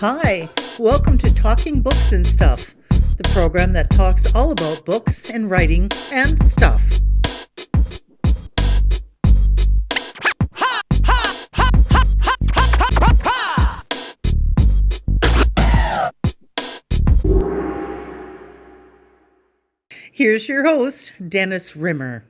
Hi, welcome to Talking Books and Stuff, the program that talks all about books and writing and stuff. Here's your host, Dennis Rimmer.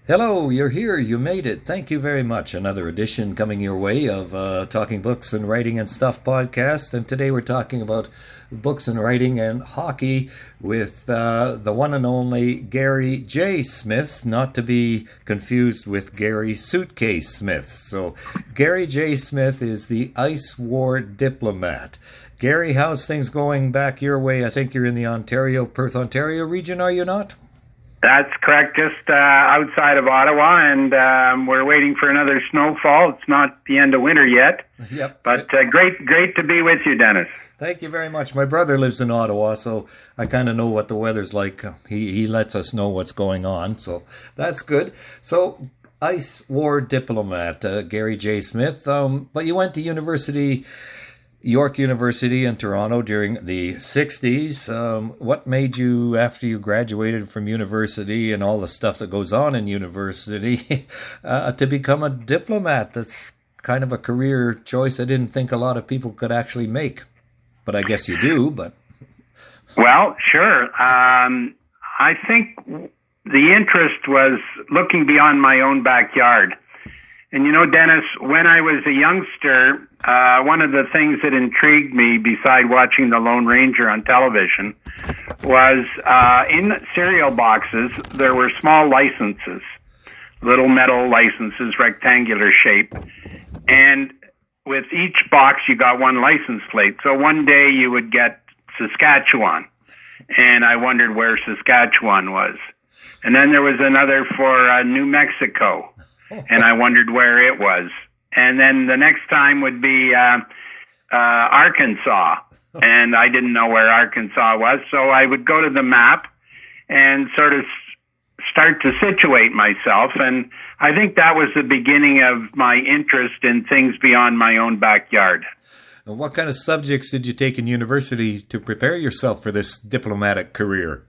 Hello, you're here. You made it. Thank you very much. Another edition coming your way of Talking Books and Writing and Stuff podcast. And today we're talking about books and writing and hockey with the one and only Gary J. Smith, not to be confused with Gary Suitcase Smith. So Gary J. Smith is the ice war diplomat. Gary, how's things going back your way? I think you're in the Perth, Ontario region, are you not? That's correct, just outside of Ottawa, and we're waiting for another snowfall. It's not the end of winter yet, but great to be with you, Dennis. Thank you very much. My brother lives in Ottawa, so I kind of know what the weather's like. He lets us know what's going on, so that's good. So, ice war diplomat, Gary J. Smith, but you went to York University in Toronto during the 60s. What made you, after you graduated from university and all the stuff that goes on in university, to become a diplomat? That's kind of a career choice I didn't think a lot of people could actually make. But I guess you do, but... Well, sure. I think the interest was looking beyond my own backyard. And you know, Dennis, when I was a youngster, one of the things that intrigued me, beside watching The Lone Ranger on television, was in cereal boxes, there were small licenses, little metal licenses, rectangular shape. And with each box, you got one license plate. So one day you would get Saskatchewan. And I wondered where Saskatchewan was. And then there was another for New Mexico. And I wondered where it was. And then the next time would be Arkansas. And I didn't know where Arkansas was. So I would go to the map and sort of start to situate myself. And I think that was the beginning of my interest in things beyond my own backyard. And what kind of subjects did you take in university to prepare yourself for this diplomatic career?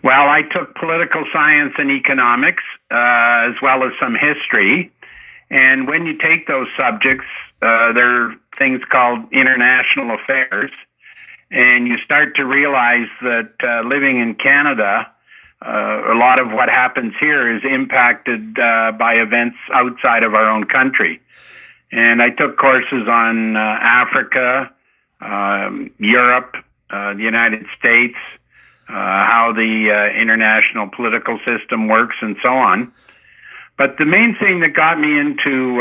Well, I took political science and economics, as well as some history. And when you take those subjects, there are things called international affairs. And you start to realize that living in Canada, a lot of what happens here is impacted by events outside of our own country. And I took courses on Africa, Europe, the United States, how the international political system works, and so on. But the main thing that got me into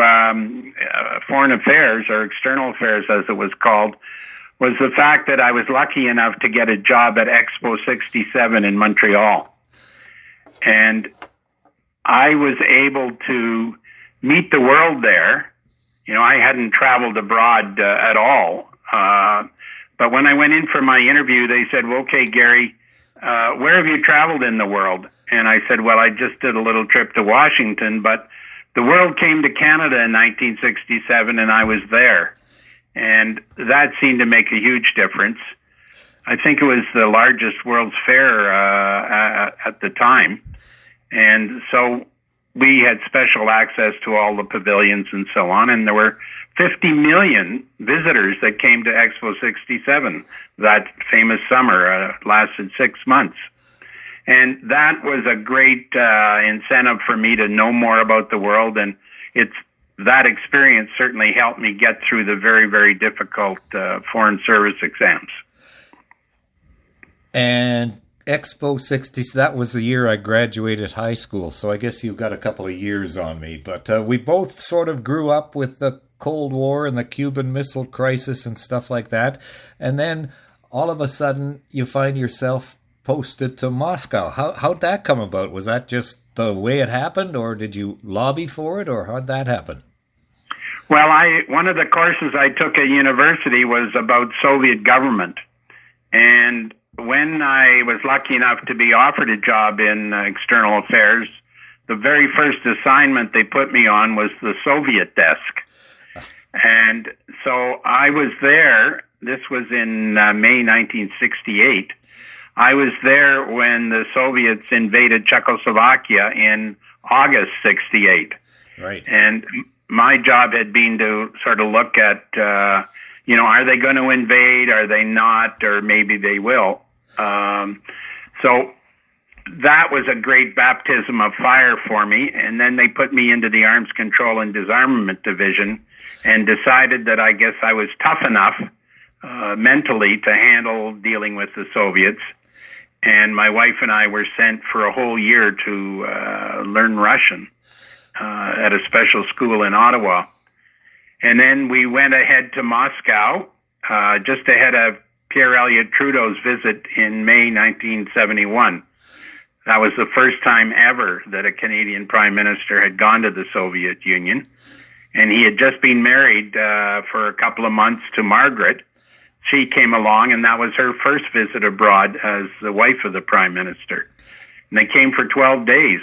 foreign affairs, or external affairs as it was called, was the fact that I was lucky enough to get a job at Expo 67 in Montreal. And I was able to meet the world there. You know, I hadn't traveled abroad at all. But when I went in for my interview, they said, well, okay, Gary, where have you traveled in the world? And I said, well, I just did a little trip to Washington, but the world came to Canada in 1967 and I was there. And that seemed to make a huge difference. I think it was the largest World's Fair at the time. And so we had special access to all the pavilions and so on. And there were 50 million visitors that came to Expo 67 that famous summer, lasted 6 months. And that was a great incentive for me to know more about the world. And that experience certainly helped me get through the very, very difficult foreign service exams. And Expo 60, that was the year I graduated high school. So I guess you've got a couple of years on me. But we both sort of grew up with the Cold War and the Cuban Missile Crisis and stuff like that. And then all of a sudden you find yourself posted to Moscow. How'd that come about? Was that just the way it happened, or did you lobby for it, or how'd that happen? Well, one of the courses I took at university was about Soviet government. And when I was lucky enough to be offered a job in external affairs, the very first assignment they put me on was the Soviet desk. And so I was there. This was in May 1968. I was there when the Soviets invaded Czechoslovakia in August 68. Right. And my job had been to sort of look at, are they going to invade? Are they not? Or maybe they will. So that was a great baptism of fire for me. And then they put me into the Arms Control and Disarmament Division and decided that I guess I was tough enough mentally to handle dealing with the Soviets. And my wife and I were sent for a whole year to learn Russian at a special school in Ottawa. And then we went ahead to Moscow, just ahead of Pierre Elliott Trudeau's visit in May 1971. That was the first time ever that a Canadian Prime Minister had gone to the Soviet Union. And he had just been married for a couple of months to Margaret. She came along, and that was her first visit abroad as the wife of the Prime Minister. And they came for 12 days.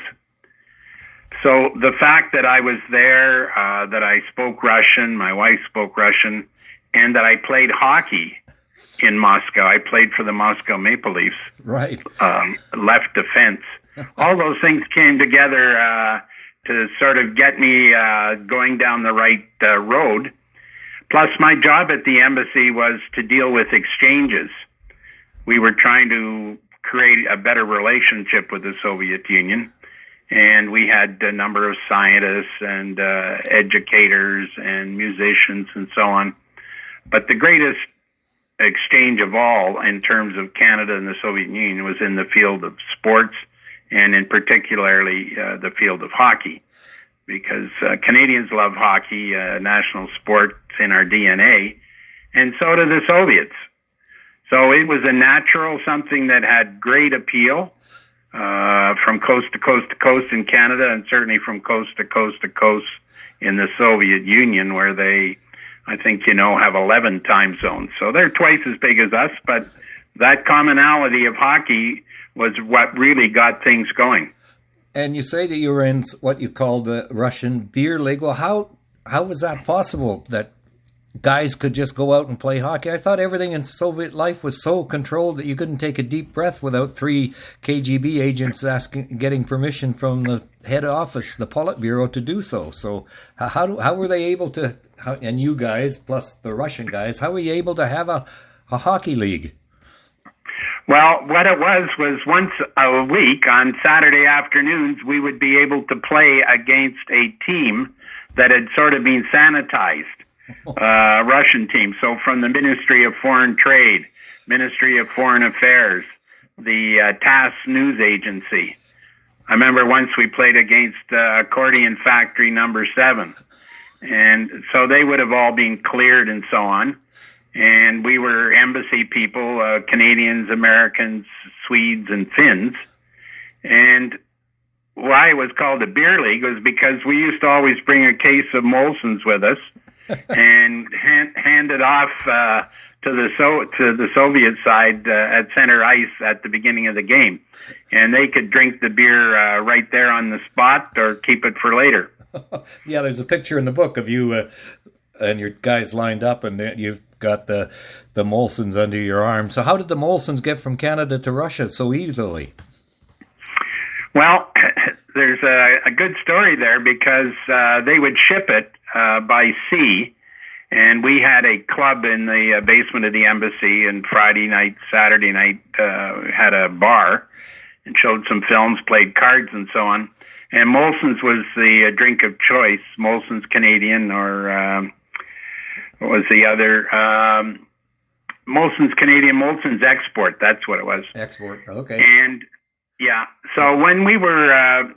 So the fact that I was there, that I spoke Russian, my wife spoke Russian, and that I played hockey in Moscow. I played for the Moscow Maple Leafs. Right. Left defense. All those things came together to sort of get me going down the right road. Plus, my job at the embassy was to deal with exchanges. We were trying to create a better relationship with the Soviet Union. And we had a number of scientists and educators and musicians and so on. But the greatest exchange of all in terms of Canada and the Soviet Union was in the field of sports, and in particularly the field of hockey, because Canadians love hockey, national sport in our DNA, and so do the Soviets. So it was a natural, something that had great appeal from coast to coast to coast in Canada, and certainly from coast to coast to coast in the Soviet Union, where they, I think, have 11 time zones. So they're twice as big as us, but that commonality of hockey was what really got things going. And you say that you were in what you call the Russian beer league. Well, how was that possible that guys could just go out and play hockey? I thought everything in Soviet life was so controlled that you couldn't take a deep breath without 3 KGB agents getting permission from the head office, the Politburo, to do so. So how were they able to, and you guys, plus the Russian guys, how were you able to have a hockey league? Well, what it was once a week on Saturday afternoons, we would be able to play against a team that had sort of been sanitized. Russian team. So from the Ministry of Foreign Trade, Ministry of Foreign Affairs, the TASS news agency. I remember once we played against Accordion Factory number 7. And so they would have all been cleared and so on. And we were embassy people, Canadians, Americans, Swedes, and Finns. And why it was called a beer league was because we used to always bring a case of Molson's with us and hand it off to the Soviet side at center ice at the beginning of the game, and they could drink the beer right there on the spot or keep it for later. Yeah, there's a picture in the book of you and your guys lined up, and you've got the Molsons under your arm. So how did the Molsons get from Canada to Russia so easily? Well, there's a good story there because they would ship it by sea, and we had a club in the basement of the embassy, and Friday night, Saturday night had a bar and showed some films, played cards and so on. And Molson's was the drink of choice. Molson's Canadian, or what was the other? Molson's Canadian, Molson's Export. That's what it was. Export, okay. And yeah, so when we were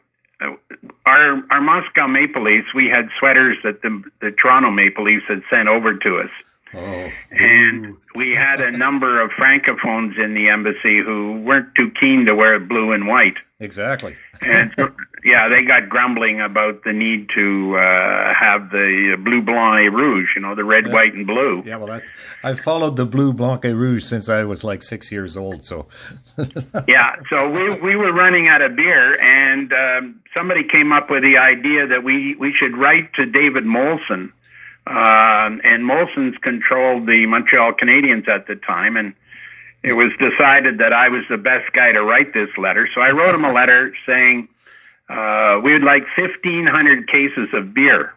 our Moscow Maple Leafs, we had sweaters that the Toronto Maple Leafs had sent over to us. Oh. And we had a number of francophones in the embassy who weren't too keen to wear blue and white. Exactly. And so, yeah, they got grumbling about the need to have the bleu, blanc, et rouge, the red, white, and blue. Yeah, well, I've followed the bleu, blanc, et rouge since I was like 6 years old. So. Yeah, so we were running out of beer, and somebody came up with the idea that we should write to David Molson, And Molson's controlled the Montreal Canadiens at the time, and it was decided that I was the best guy to write this letter. So I wrote him a letter saying we would like 1,500 cases of beer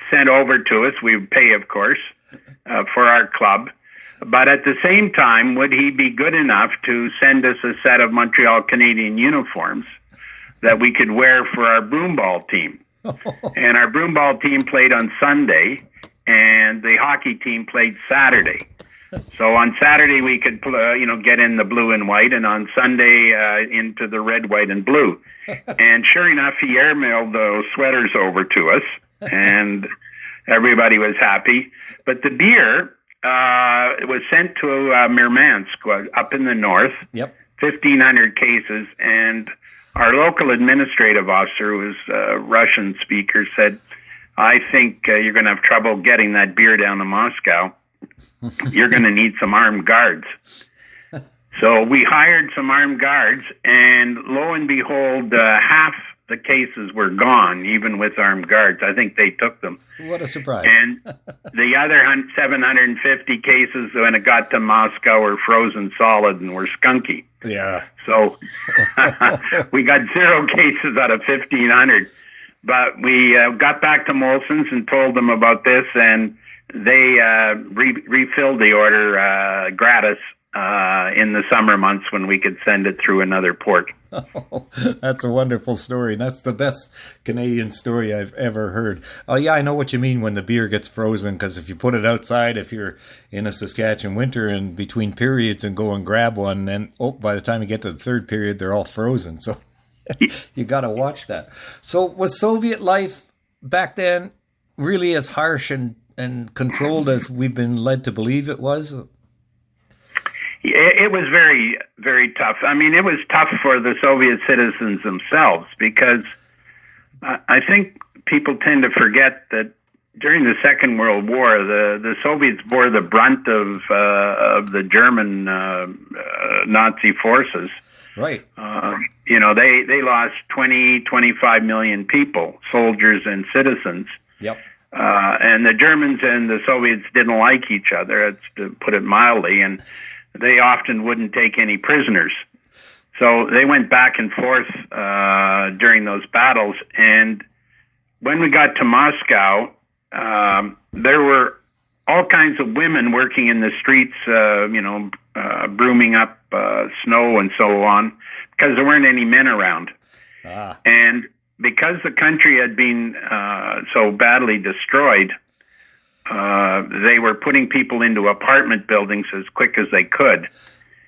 sent over to us. We would pay, of course, for our club. But at the same time, would he be good enough to send us a set of Montreal Canadian uniforms that we could wear for our broomball team? And our broomball team played on Sunday, and the hockey team played Saturday. So on Saturday we could, get in the blue and white, and on Sunday into the red, white, and blue. And sure enough, he airmailed those sweaters over to us, and everybody was happy. But the beer was sent to Murmansk, up in the north. Yep. 1,500 cases, and our local administrative officer, who was a Russian speaker, said, "I think you're going to have trouble getting that beer down to Moscow. You're going to need some armed guards." So we hired some armed guards, and lo and behold, half the cases were gone, even with armed guards. I think they took them. What a surprise. And the other 750 cases, when it got to Moscow, were frozen solid and were skunky. Yeah. So we got 0 cases out of 1,500. But we got back to Molson's and told them about this, and they refilled the order gratis in the summer months when we could send it through another port. Oh, that's a wonderful story. That's the best Canadian story I've ever heard. Oh, yeah, I know what you mean when the beer gets frozen, because if you put it outside, if you're in a Saskatchewan winter and between periods and go and grab one, then by the time you get to the third period, they're all frozen. So you got to watch that. So was Soviet life back then really as harsh and controlled as we've been led to believe it was? It was very, very tough. I mean, it was tough for the Soviet citizens themselves, because I think people tend to forget that during the Second World War, the Soviets bore the brunt of the German Nazi forces. Right. They lost 25 million people, soldiers and citizens. Yep. And the Germans and the Soviets didn't like each other, that's to put it mildly, and they often wouldn't take any prisoners. So they went back and forth during those battles. And when we got to Moscow, there were all kinds of women working in the streets, brooming up snow and so on, because there weren't any men around. Ah. And because the country had been so badly destroyed, they were putting people into apartment buildings as quick as they could.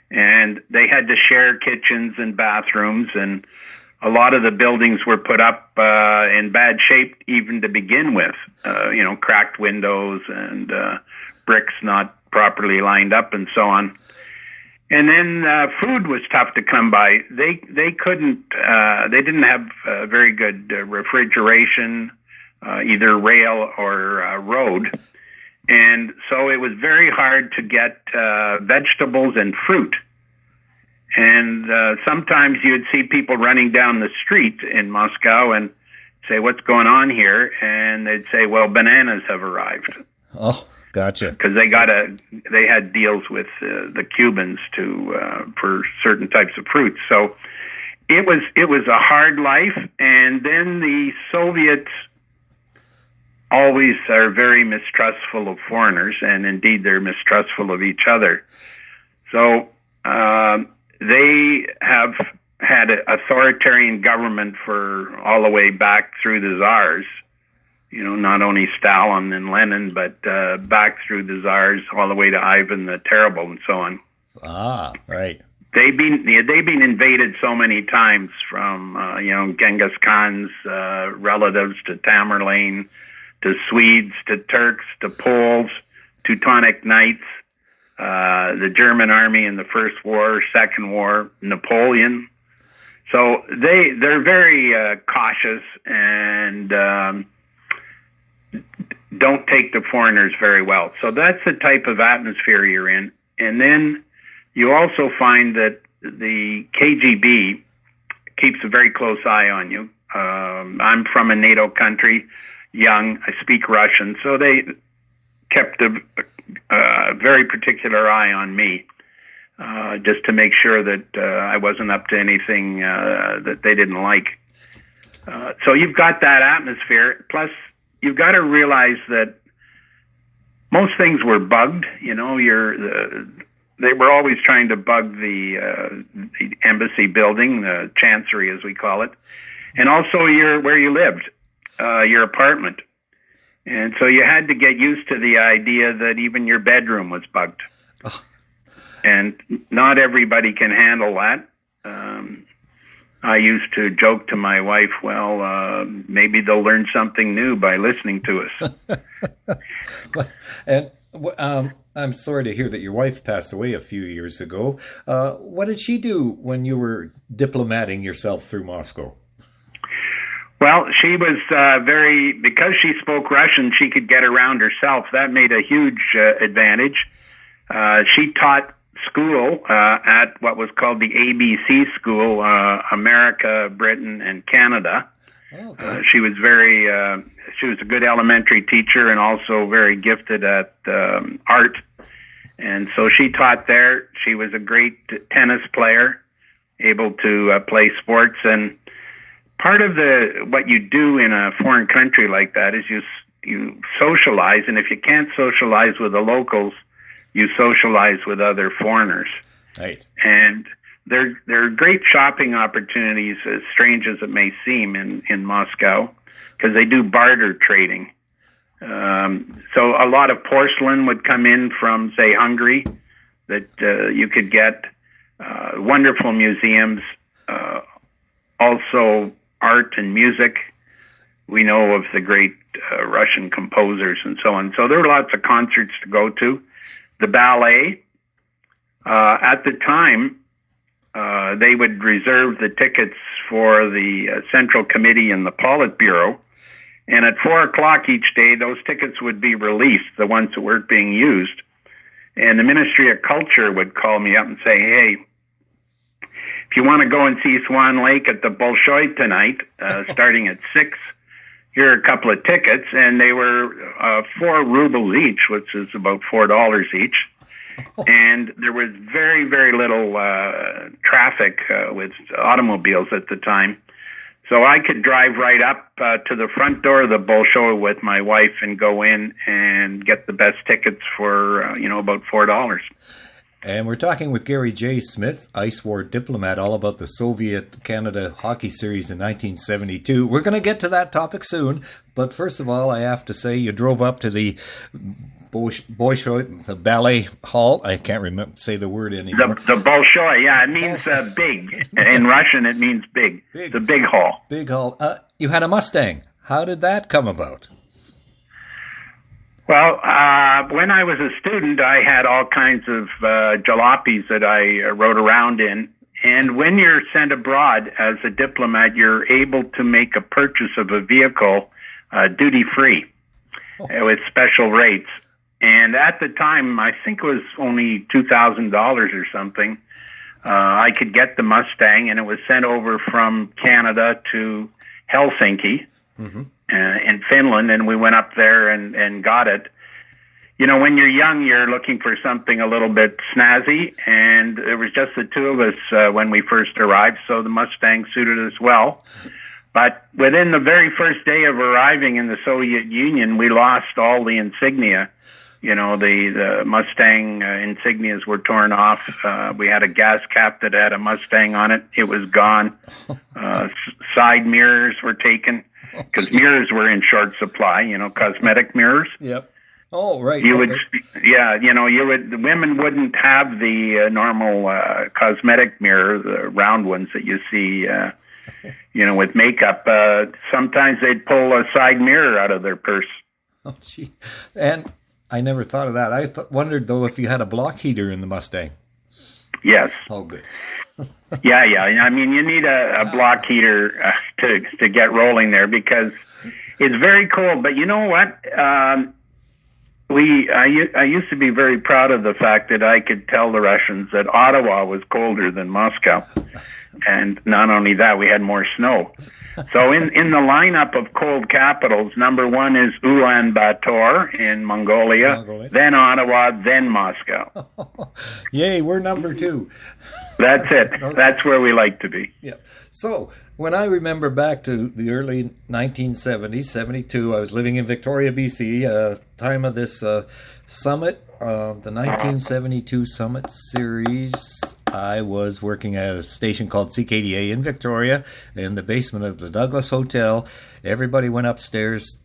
And they had to share kitchens and bathrooms, and a lot of the buildings were put up in bad shape even to begin with, cracked windows and bricks not properly lined up and so on. And then food was tough to come by. They didn't have very good refrigeration, either rail or road. And so it was very hard to get vegetables and fruit. And sometimes you'd see people running down the street in Moscow and say, "What's going on here?" And they'd say, "Well, bananas have arrived." Oh, gotcha. Because they had deals with the Cubans for certain types of fruits. So it was a hard life. And then the Soviets always are very mistrustful of foreigners, and indeed they're mistrustful of each other. So they have had an authoritarian government for all the way back through the Tsars. Not only Stalin and Lenin, but back through the Tsars all the way to Ivan the Terrible and so on. Ah, right. They've been invaded so many times, from Genghis Khan's relatives to Tamerlane, to Swedes, to Turks, to Poles, Teutonic Knights, the German army in the First War, Second War, Napoleon. So they're very cautious and don't take the foreigners very well. So that's the type of atmosphere you're in. And then you also find that the KGB keeps a very close eye on you. I'm from a NATO country. young. I speak Russian, so they kept a very particular eye on me, just to make sure that I wasn't up to anything that they didn't like. So you've got that atmosphere. Plus, you've got to realize that most things were bugged. They were always trying to bug the embassy building, the chancery as we call it, and also where you lived, your apartment. And so you had to get used to the idea that even your bedroom was bugged. Oh. And not everybody can handle that. I used to joke to my wife, well, maybe they'll learn something new by listening to us. And I'm sorry to hear that your wife passed away a few years ago. What did she do when you were diplomating yourself through Moscow? Well, she was because she spoke Russian, she could get around herself. That made a huge advantage. She taught school at what was called the ABC school, America, Britain, and Canada. Oh, okay. She was a good elementary teacher and also very gifted at art. And so she taught there. She was a great tennis player, able to play sports. And part of what you do in a foreign country like that is you socialize. And if you can't socialize with the locals, you socialize with other foreigners. Right. And there are great shopping opportunities, as strange as it may seem, in Moscow, because they do barter trading. So a lot of porcelain would come in from, say, Hungary, that you could get. Wonderful museums, also art and music. We know of the great Russian composers and so on. So there were lots of concerts to go to. The ballet, at the time, they would reserve the tickets for the Central Committee and the Politburo. And at 4 o'clock each day, those tickets would be released, the ones that weren't being used. And the Ministry of Culture would call me up and say, hey, if you want to go and see Swan Lake at the Bolshoi tonight, starting at 6, here are a couple of tickets. And they were 4 rubles each, which is about $4 each. And there was very, very little traffic with automobiles at the time. So I could drive right up to the front door of the Bolshoi with my wife and go in and get the best tickets for, about $4. And we're talking with Gary J. Smith, Ice War diplomat, all about the Soviet-Canada hockey series in 1972. We're going to get to that topic soon. But first of all, I have to say you drove up to the Bolshoi, the ballet hall. I can't say the word anymore. The Bolshoi, yeah, it means big. In Russian, it means big. The big hall. Big hall. You had a Mustang. How did that come about? Well, when I was a student, I had all kinds of jalopies that I rode around in. And when you're sent abroad as a diplomat, you're able to make a purchase of a vehicle duty-free with special rates. And at the time, I think it was only $2,000 or something, I could get the Mustang, and it was sent over from Canada to Helsinki. Mm-hmm. In Finland, and we went up there and got it. When you're young, you're looking for something a little bit snazzy, and it was just the two of us when we first arrived, so the Mustang suited us well. But within the very first day of arriving in the Soviet Union, we lost all the insignia. The Mustang insignias were torn off. We had a gas cap that had a Mustang on it. It was gone. Side mirrors were taken. Because mirrors were in short supply, cosmetic mirrors. Yep. Oh, right. The women wouldn't have the normal cosmetic mirror, the round ones that you see, with makeup. Sometimes they'd pull a side mirror out of their purse. Oh, gee. And I never thought of that. I wondered, though, if you had a block heater in the Mustang. Yes. Oh, good. Yeah. I mean, you need a block heater to get rolling there because it's very cold. But you know what? I used to be very proud of the fact that I could tell the Russians that Ottawa was colder than Moscow. And not only that, we had more snow. So in the lineup of cold capitals, number 1 is Ulaanbaatar in Mongolia, then Ottawa, then Moscow. Yay, we're number 2. That's it. Okay. That's where we like to be. Yeah. So when I remember back to the early 1970s, 72, I was living in Victoria, BC, time of this summit, the 1972 Summit Series. I was working at a station called CKDA in Victoria in the basement of the Douglas Hotel. Everybody went upstairs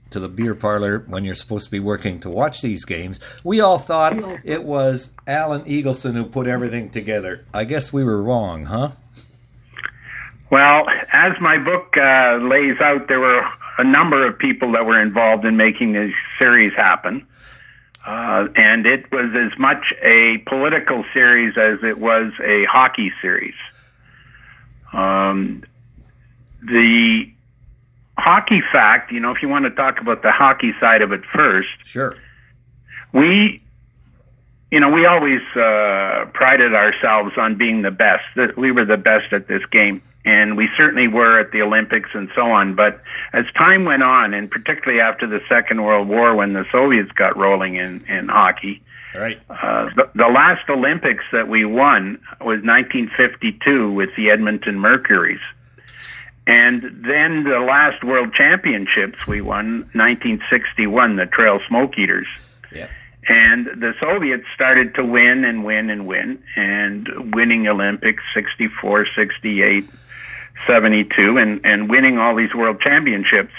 to the beer parlor when you're supposed to be working to watch these games. We all thought it was Alan Eagleson who put everything together. I guess we were wrong, huh? Well, as my book lays out, there were a number of people that were involved in making this series happen. And it was as much a political series as it was a hockey series. The hockey fact, if you want to talk about the hockey side of it first. Sure. We always prided ourselves on being the best. That we were the best at this game. And we certainly were at the Olympics and so on. But as time went on, and particularly after the Second World War, when the Soviets got rolling in hockey, right. The last Olympics that we won was 1952 with the Edmonton Mercuries. And then the last World Championships we won, 1961, the Trail Smoke Eaters. Yeah. And the Soviets started to win and win and win, and winning Olympics 64, 68, 72, and winning all these world championships.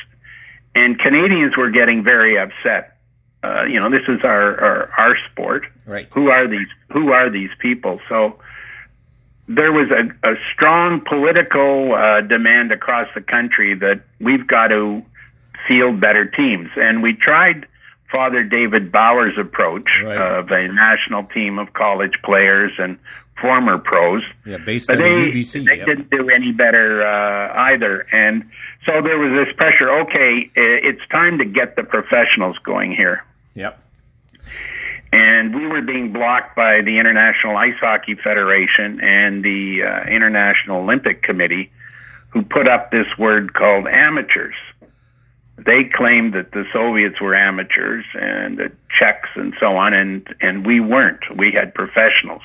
And Canadians were getting very upset. This is our sport. Right. Who are these people? So there was a strong political demand across the country that we've got to field better teams. And we tried Father David Bauer's approach of a national team of college players and former pros. Yeah, based on the UBC. They didn't do any better either. And so there was this pressure, okay, it's time to get the professionals going here. Yep. And we were being blocked by the International Ice Hockey Federation and the International Olympic Committee, who put up this word called amateurs. They claimed that the Soviets were amateurs and the Czechs and so on, and we weren't. We had professionals.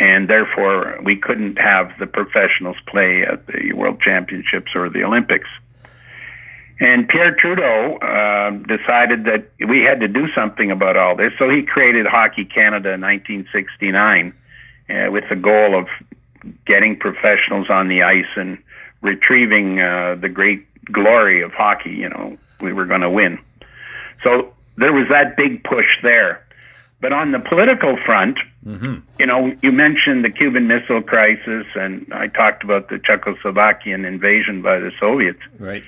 And therefore, we couldn't have the professionals play at the World Championships or the Olympics. And Pierre Trudeau decided that we had to do something about all this, so he created Hockey Canada in 1969 with the goal of getting professionals on the ice and retrieving the great glory of hockey. We were going to win. So there was that big push there. But on the political front, you mentioned the Cuban Missile Crisis, and I talked about the Czechoslovakian invasion by the Soviets. Right.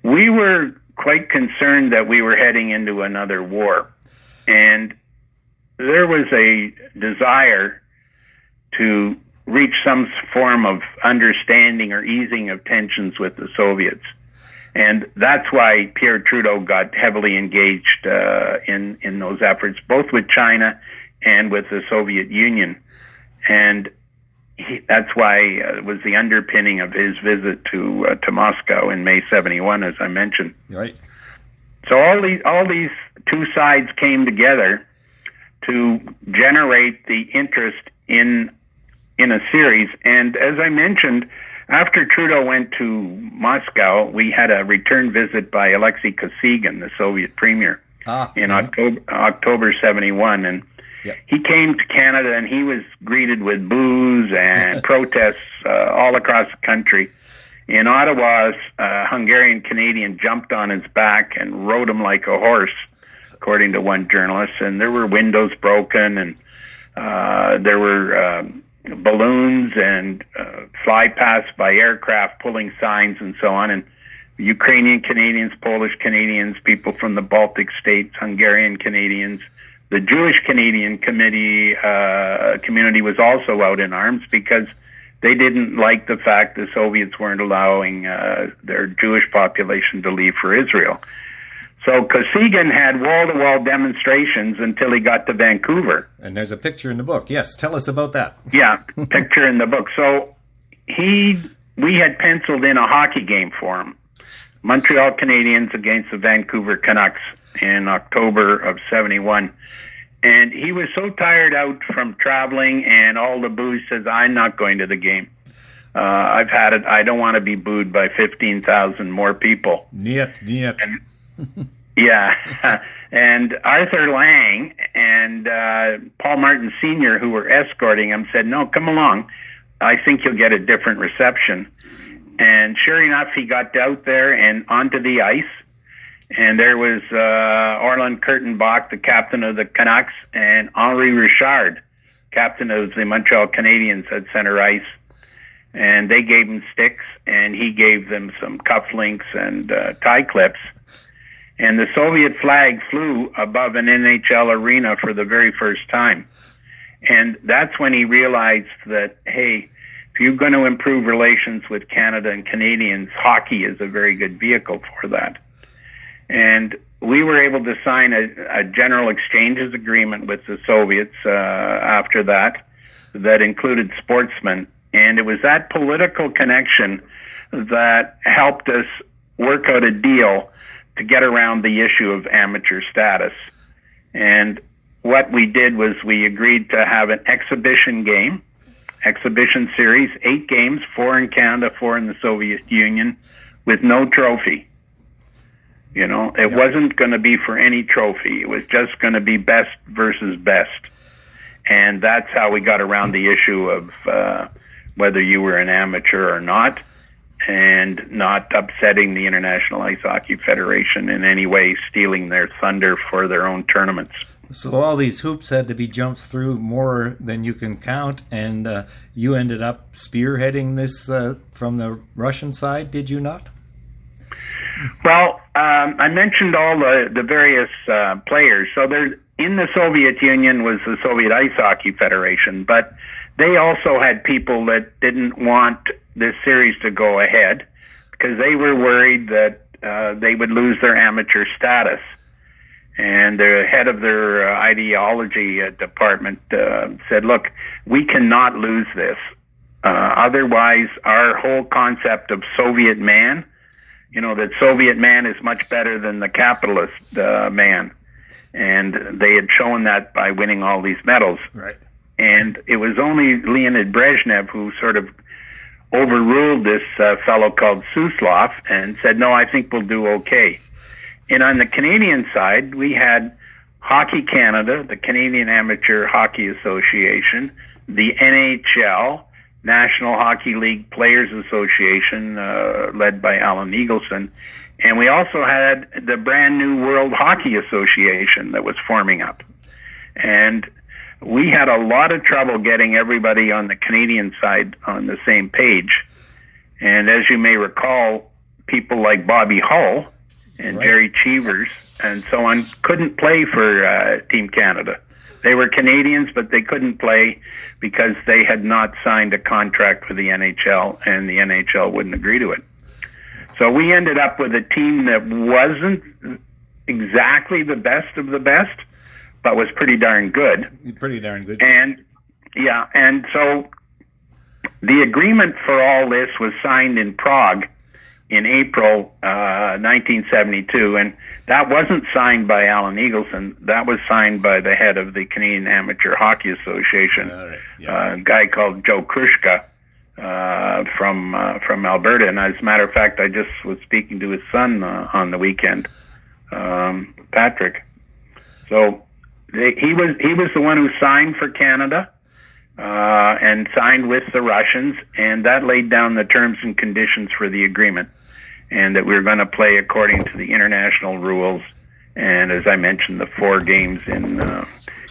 We were quite concerned that we were heading into another war. And there was a desire to reach some form of understanding or easing of tensions with the Soviets. And that's why Pierre Trudeau got heavily engaged in those efforts, both with China and with the Soviet Union. And that's why it was the underpinning of his visit to Moscow in May 71, as I mentioned. Right. So all these two sides came together to generate the interest in a series. And as I mentioned, after Trudeau went to Moscow, we had a return visit by Alexei Kosygin, the Soviet premier, in October 71. And he came to Canada, and he was greeted with boos and protests all across the country. In Ottawa, a Hungarian Canadian jumped on his back and rode him like a horse, according to one journalist. And there were windows broken, and there were balloons and fly past by aircraft pulling signs and so on. And Ukrainian Canadians, Polish Canadians, people from the Baltic states, Hungarian Canadians. The Jewish Canadian community was also out in arms because they didn't like the fact the Soviets weren't allowing their Jewish population to leave for Israel. So Kosygin had wall-to-wall demonstrations until he got to Vancouver. And there's a picture in the book. Yes, tell us about that. Yeah, picture in the book. So we had penciled in a hockey game for him. Montreal Canadiens against the Vancouver Canucks in October of 71. And he was so tired out from traveling and all the booze, says, I'm not going to the game. I've had it. I don't want to be booed by 15,000 more people. Niet. Yeah. And Arthur Lang and Paul Martin Sr., who were escorting him, said, no, come along. I think you'll get a different reception. And sure enough, he got out there and onto the ice. And there was Orland Kurtenbach, the captain of the Canucks, and Henri Richard, captain of the Montreal Canadiens, at center ice. And they gave him sticks, and he gave them some cufflinks and tie clips. And the Soviet flag flew above an NHL arena for the very first time. And that's when he realized that, hey, if you're going to improve relations with Canada and Canadians, hockey is a very good vehicle for that. And we were able to sign a general exchanges agreement with the Soviets after that included sportsmen. And it was that political connection that helped us work out a deal to get around the issue of amateur status. And what we did was we agreed to have an exhibition series, 8 games, 4 in Canada, 4 in the Soviet Union, with no trophy. You know, it wasn't going to be for any trophy. It was just going to be best versus best. And that's how we got around the issue of whether you were an amateur or not, and not upsetting the International Ice Hockey Federation in any way, stealing their thunder for their own tournaments. So all these hoops had to be jumped through, more than you can count, and you ended up spearheading this from the Russian side, did you not? Well, I mentioned all the various players. So there, in the Soviet Union was the Soviet Ice Hockey Federation, but they also had people that didn't want this series to go ahead because they were worried that they would lose their amateur status. And the head of their ideology department said, look, we cannot lose this. Otherwise, our whole concept of Soviet man, you know, that Soviet man is much better than the capitalist man. And they had shown that by winning all these medals. Right. And it was only Leonid Brezhnev who sort of overruled this fellow called Suslov and said, no, I think we'll do okay. And on the Canadian side, we had Hockey Canada, the Canadian Amateur Hockey Association, the NHL, National Hockey League Players Association, led by Alan Eagleson. And we also had the brand new World Hockey Association that was forming up. And we had a lot of trouble getting everybody on the Canadian side on the same page. And as you may recall, people like Bobby Hull and Jerry Cheevers and so on couldn't play for Team Canada. They were Canadians, but they couldn't play because they had not signed a contract with the NHL, and the NHL wouldn't agree to it. So we ended up with a team that wasn't exactly the best of the best, but was pretty darn good. Pretty darn good. And yeah, and so the agreement for all this was signed in Prague in April 1972, and that wasn't signed by Alan Eagleson. That was signed by the head of the Canadian Amateur Hockey Association, a guy called Joe Krushka from Alberta. And as a matter of fact, I just was speaking to his son on the weekend, Patrick. So he was the one who signed for Canada and signed with the Russians, and that laid down the terms and conditions for the agreement, and that we were going to play according to the international rules, and as I mentioned, the 4 games in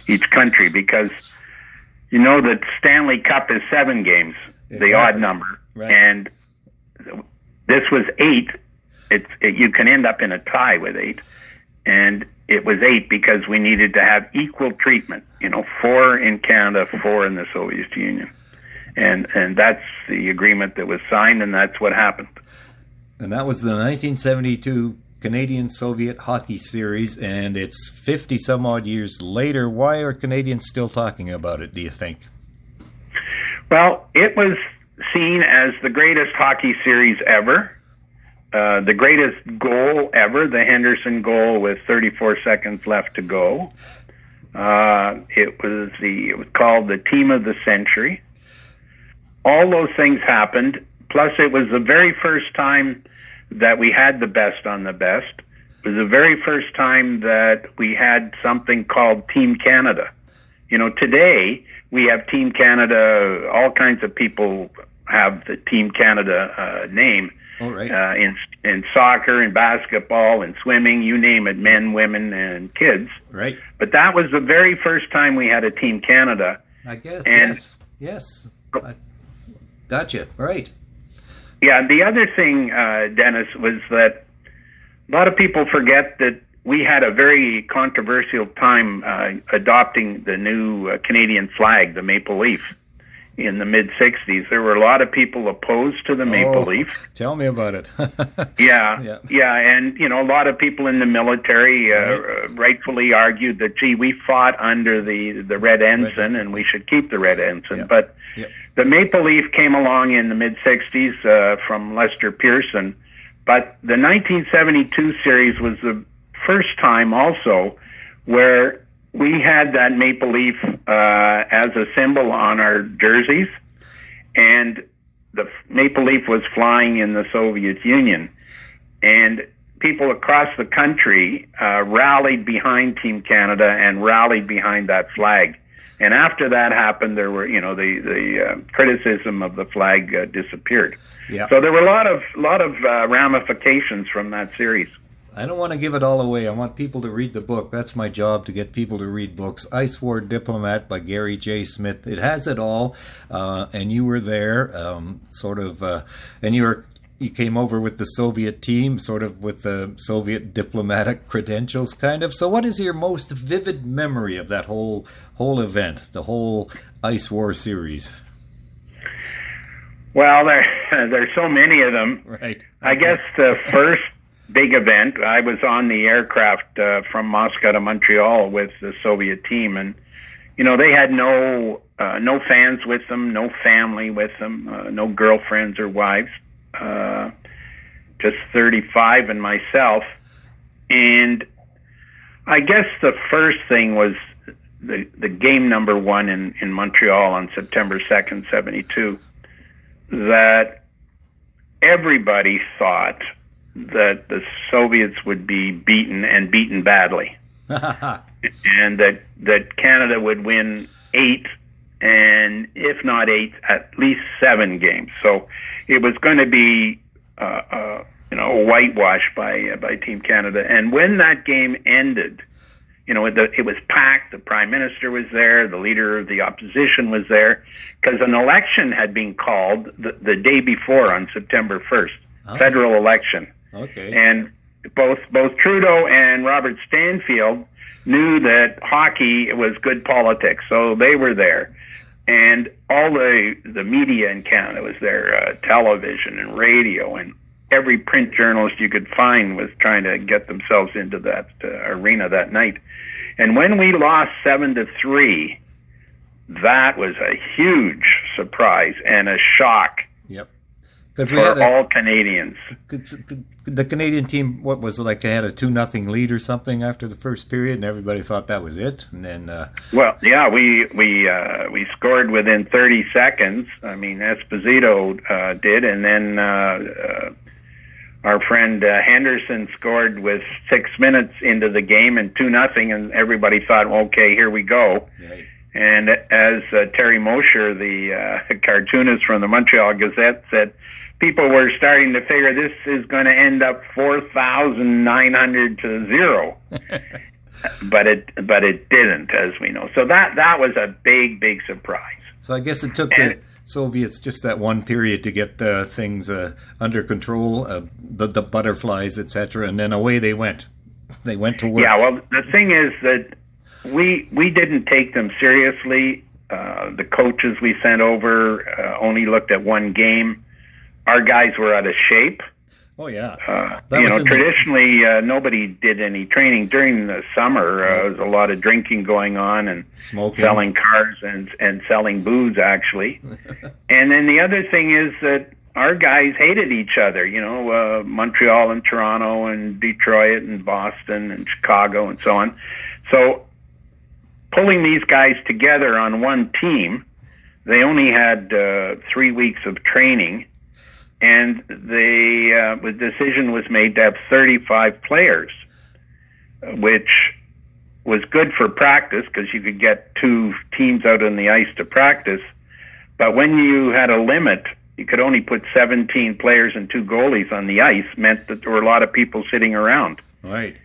each country, because you know that Stanley Cup is 7 games, the odd number, and this was 8. You can end up in a tie with 8, and it was 8 because we needed to have equal treatment, 4 in Canada, 4 in the Soviet Union. And that's the agreement that was signed, and that's what happened. And that was the 1972 Canadian-Soviet Hockey Series, and it's 50-some-odd years later. Why are Canadians still talking about it, do you think? Well, it was seen as the greatest hockey series ever, the greatest goal ever, the Henderson goal with 34 seconds left to go. It was called the Team of the Century. All those things happened. Plus, it was the very first time that we had the best on the best. It was the very first time that we had something called Team Canada. Today we have Team Canada. All kinds of people have the Team Canada name. All right. In soccer, in basketball, in swimming, you name it, men, women, and kids. Right. But that was the very first time we had a Team Canada. I guess. And, yes. Gotcha. Right. Yeah. The other thing, Dennis, was that a lot of people forget that we had a very controversial time adopting the new Canadian flag, the maple leaf. In the mid-'60s, there were a lot of people opposed to the maple leaf. Tell me about it. Yeah, and a lot of people in the military rightfully argued that, gee, we fought under the red ensign and we should keep the red ensign. Yeah. But the maple leaf came along in the mid-'60s from Lester Pearson. But the 1972 series was the first time also where we had that maple leaf as a symbol on our jerseys, and the maple leaf was flying in the Soviet Union. And people across the country rallied behind Team Canada and rallied behind that flag. And after that happened, there were, the criticism of the flag disappeared. Yeah. So there were a lot of ramifications from that series. I don't want to give it all away. I want people to read the book. That's my job, to get people to read books. Ice War Diplomat by Gary J. Smith. It has it all. And you were there, and you came over with the Soviet team, sort of with the Soviet diplomatic credentials, kind of. So what is your most vivid memory of that whole event, the whole Ice War series? Well, there's so many of them. Right. I guess the first big event, I was on the aircraft from Moscow to Montreal with the Soviet team, and they had no fans with them, no family with them, no girlfriends or wives, just 35 and myself. And I guess the first thing was the game number one in Montreal on September 2nd, 72, that everybody thought that the Soviets would be beaten, and beaten badly. And that Canada would win 8, and if not 8, at least 7 games. So it was going to be a whitewash by Team Canada. And when that game ended, it was packed. The Prime Minister was there. The Leader of the Opposition was there, because an election had been called the day before on September 1st, federal election. Okay. And both Trudeau and Robert Stanfield knew that hockey was good politics, so they were there. And all the media in Canada was there, television and radio, and every print journalist you could find was trying to get themselves into that arena that night. And when we lost 7-3, that was a huge surprise and a shock. Yep. For all Canadians. The Canadian team, what was it like? They had a 2-0 lead or something after the first period, and everybody thought that was it. And then, we scored within 30 seconds. I mean, Esposito did, and then our friend Henderson scored with 6 minutes into the game and 2-0, and everybody thought, okay, here we go. Right. And as Terry Mosher, the cartoonist from the Montreal Gazette, said, people were starting to figure this is going to end up 4,900 to 0, but it didn't, as we know. So that was a big surprise. So I guess it took the Soviets just that one period to get things under control, the butterflies, etc., and then away they went. They went to work. Yeah. Well, the thing is that we didn't take them seriously. The coaches we sent over only looked at one game. Our guys were out of shape. Oh, yeah. Traditionally, nobody did any training during the summer. There was a lot of drinking going on and smoking, selling cars and selling booze, actually. And then the other thing is that our guys hated each other, Montreal and Toronto and Detroit and Boston and Chicago and so on. So pulling these guys together on one team, they only had 3 weeks of training, and the decision was made to have 35 players, which was good for practice because you could get 2 teams out on the ice to practice. But when you had a limit, you could only put 17 players and 2 goalies on the ice, meant that there were a lot of people sitting around. Right.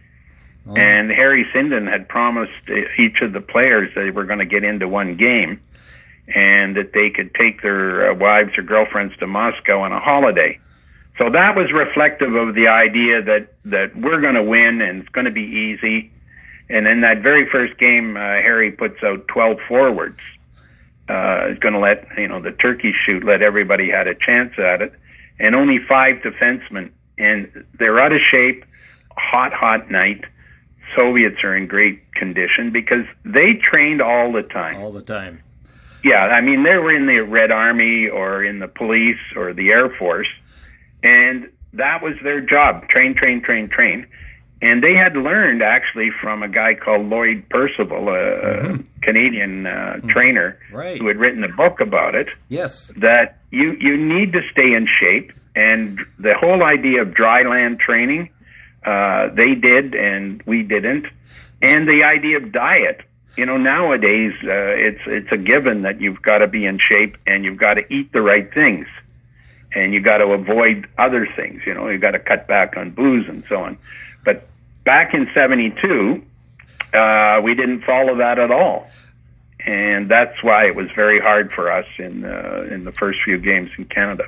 Oh. And Harry Sinden had promised each of the players that they were going to get into one game and that they could take their wives or girlfriends to Moscow on a holiday. So that was reflective of the idea that we're going to win and it's going to be easy. And in that very first game, Harry puts out 12 forwards. He's going to let, the turkey shoot, let everybody had a chance at it. And only 5 defensemen. And they're out of shape, hot night. Soviets are in great condition because they trained all the time. All the time. Yeah, I mean, they were in the Red Army or in the police or the Air Force, and that was their job, train. And they had learned, actually, from a guy called Lloyd Percival, a Canadian trainer, right, who had written a book about it, yes, that you need to stay in shape. And the whole idea of dry land training, they did and we didn't. And the idea of diet. Nowadays, it's a given that you've got to be in shape and you've got to eat the right things. And you've got to avoid other things. You've got to cut back on booze and so on. But back in 72, we didn't follow that at all. And that's why it was very hard for us in the first few games in Canada.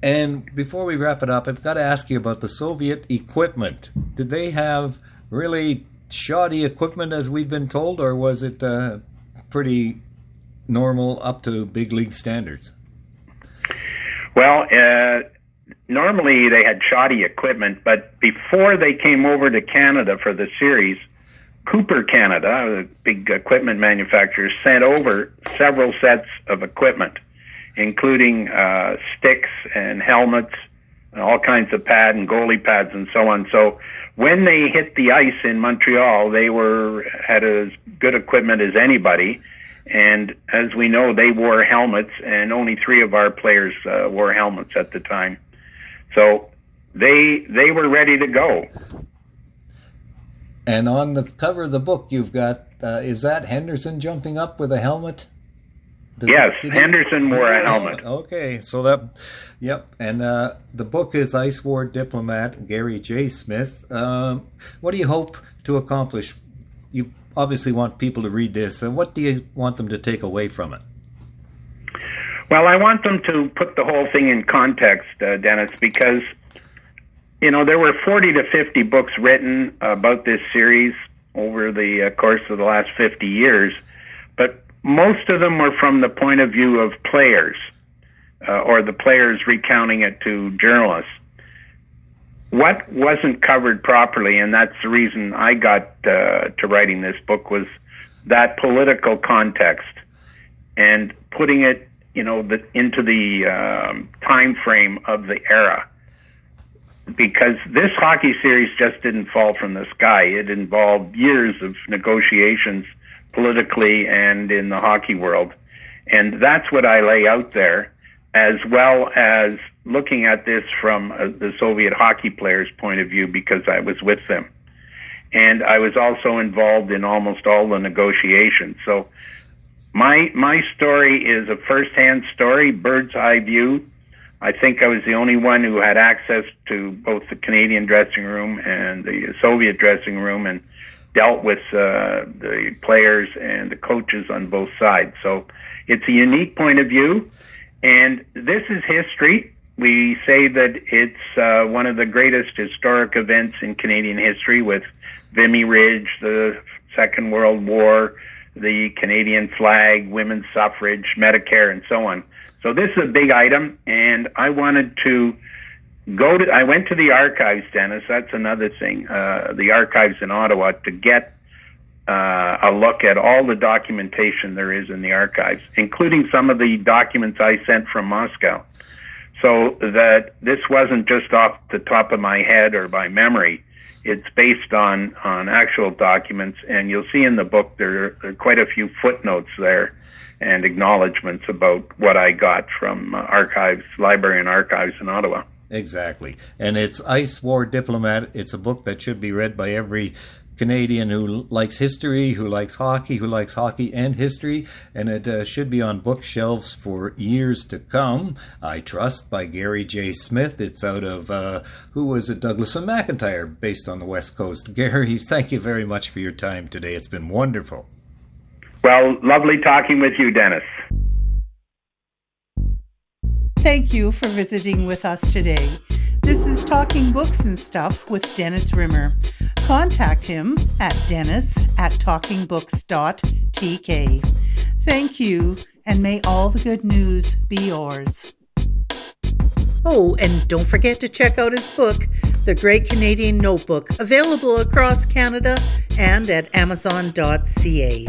And before we wrap it up, I've got to ask you about the Soviet equipment. Did they have really shoddy equipment, as we've been told, or was it pretty normal up to big league standards? Well, normally they had shoddy equipment, but before they came over to Canada for the series, Cooper Canada, a big equipment manufacturer, sent over several sets of equipment, including sticks and helmets and all kinds of pad and goalie pads and so on. So when they hit the ice in Montreal, they had as good equipment as anybody. And as we know, they wore helmets, and only 3 of our players wore helmets at the time. So they were ready to go. And on the cover of the book, you've got, is that Henderson jumping up with a helmet? Yes, Henderson wore a helmet. Okay, so that, yep. And the book is Ice War Diplomat, Gary J. Smith. What do you hope to accomplish? You obviously want people to read this. What do you want them to take away from it? Well, I want them to put the whole thing in context, Dennis, because, there were 40 to 50 books written about this series over the course of the last 50 years, but most of them were from the point of view of players, or the players recounting it to journalists. What wasn't covered properly, and that's the reason I got to writing this book, was that political context and putting it, into the time frame of the era. Because this hockey series just didn't fall from the sky. It involved years of negotiations politically and in the hockey world. And that's what I lay out there, as well as looking at this from the Soviet hockey players' point of view, because I was with them. And I was also involved in almost all the negotiations. So my story is a first-hand story, bird's eye view. I think I was the only one who had access to both the Canadian dressing room and the Soviet dressing room, and dealt with the players and the coaches on both sides. So it's a unique point of view, and this is history. We say that it's one of the greatest historic events in Canadian history, with Vimy Ridge, the Second World War, the Canadian flag, women's suffrage, Medicare, and so on. So this is a big item, and I wanted to I went to the archives, Dennis. That's another thing. The archives in Ottawa, to get a look at all the documentation there is in the archives, including some of the documents I sent from Moscow. So that this wasn't just off the top of my head or by memory. It's based on actual documents, and you'll see in the book there are quite a few footnotes there and acknowledgments about what I got from Library and Archives in Ottawa. Exactly. And it's Ice War Diplomat. It's a book that should be read by every Canadian who likes history, who likes hockey and history, and it should be on bookshelves for years to come, I trust, by Gary J. Smith. It's out of, Douglas and McIntyre, based on the West Coast. Gary, thank you very much for your time today. It's been wonderful. Well, lovely talking with you, Dennis. Thank you for visiting with us today. This is Talking Books and Stuff with Dennis Rimmer. Contact him at dennis@talkingbooks.tk. Thank you, and may all the good news be yours. Oh, and don't forget to check out his book, The Great Canadian Notebook, available across Canada and at amazon.ca.